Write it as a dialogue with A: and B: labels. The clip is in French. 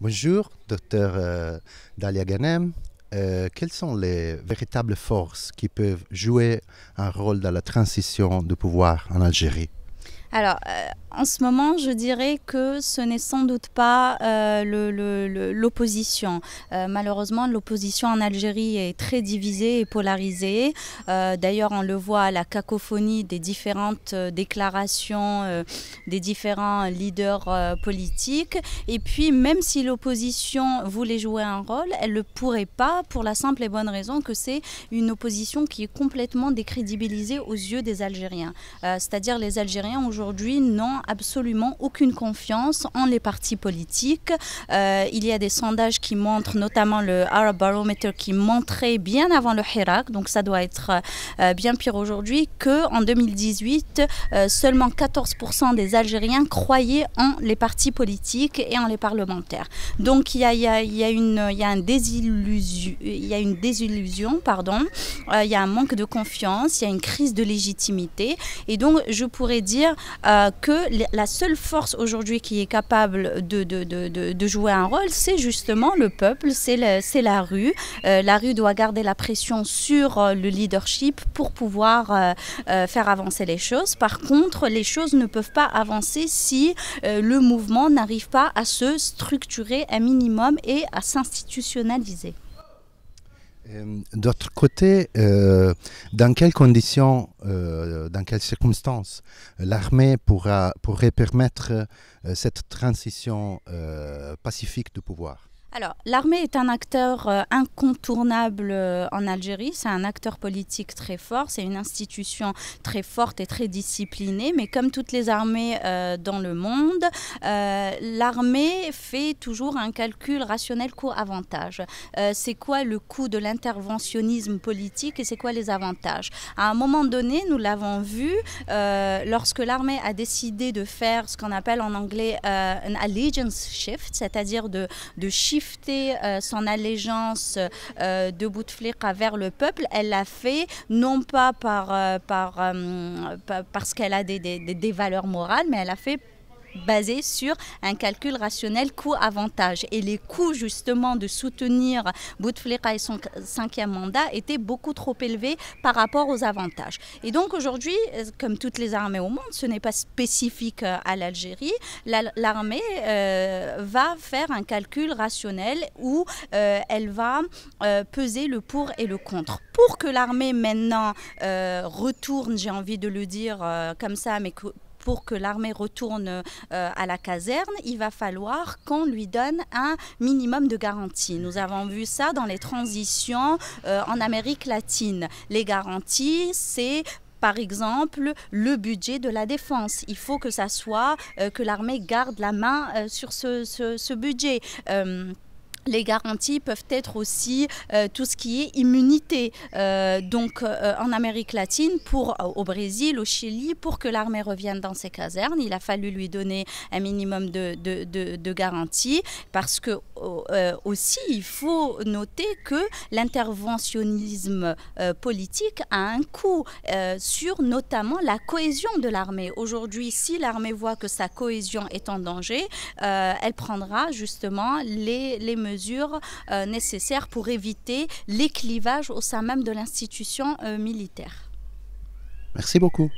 A: Bonjour, docteur Dalia Ghanem. Quelles sont les véritables forces qui peuvent jouer un rôle dans la transition de pouvoir en Algérie?
B: Alors, en ce moment, je dirais que ce n'est sans doute pas l'opposition. Malheureusement, l'opposition en Algérie est très divisée et polarisée. D'ailleurs, on le voit à la cacophonie des différentes déclarations des différents leaders politiques. Et puis, même si l'opposition voulait jouer un rôle, elle ne le pourrait pas pour la simple et bonne raison que c'est une opposition qui est complètement décrédibilisée aux yeux des Algériens. C'est-à-dire les Algériens aujourd'hui n'ont absolument aucune confiance en les partis politiques. Il y a des sondages qui montrent, notamment le Arab Barometer, qui montrait bien avant le Hirak, donc ça doit être bien pire aujourd'hui, qu'en 2018, seulement 14% des Algériens croyaient en les partis politiques et en les parlementaires. Donc il y a une désillusion, il y a un manque de confiance, il y a une crise de légitimité. Et donc je pourrais dire que la seule force aujourd'hui qui est capable de jouer un rôle, c'est justement le peuple, c'est la rue. La rue doit garder la pression sur le leadership pour pouvoir faire avancer les choses. Par contre, les choses ne peuvent pas avancer si le mouvement n'arrive pas à se structurer un minimum et à s'institutionnaliser.
A: D'autre côté, dans quelles conditions, dans quelles circonstances l'armée pourrait permettre cette transition pacifique de pouvoir?
B: Alors, l'armée est un acteur incontournable en Algérie, c'est un acteur politique très fort, c'est une institution très forte et très disciplinée, mais comme toutes les armées dans le monde, l'armée fait toujours un calcul rationnel coût-avantage. C'est quoi le coût de l'interventionnisme politique et c'est quoi les avantages? À un moment donné, nous l'avons vu, lorsque l'armée a décidé de faire ce qu'on appelle en anglais un allegiance shift, c'est-à-dire de shifter son allégeance de Bouteflika vers le peuple, elle l'a fait non pas parce qu'elle a des valeurs morales, mais elle l'a fait basé sur un calcul rationnel coût-avantage. Et les coûts justement de soutenir Bouteflika et son 5e mandat étaient beaucoup trop élevés par rapport aux avantages. Et donc aujourd'hui, comme toutes les armées au monde, ce n'est pas spécifique à l'Algérie, l'armée va faire un calcul rationnel où elle va peser le pour et le contre. Pour que l'armée maintenant retourne, j'ai envie de le dire comme ça, mais pour que l'armée retourne à la caserne, il va falloir qu'on lui donne un minimum de garanties. Nous avons vu ça dans les transitions en Amérique latine. Les garanties, c'est par exemple, le budget de la défense. Il faut que ça soit que l'armée garde la main sur ce budget. Les garanties peuvent être aussi tout ce qui est immunité. En Amérique latine, au Brésil, au Chili, pour que l'armée revienne dans ses casernes, il a fallu lui donner un minimum de garanties parce que aussi, il faut noter que l'interventionnisme politique a un coût sur notamment la cohésion de l'armée. Aujourd'hui, si l'armée voit que sa cohésion est en danger, elle prendra justement les mesures nécessaires pour éviter les clivages au sein même de l'institution militaire.
A: Merci beaucoup.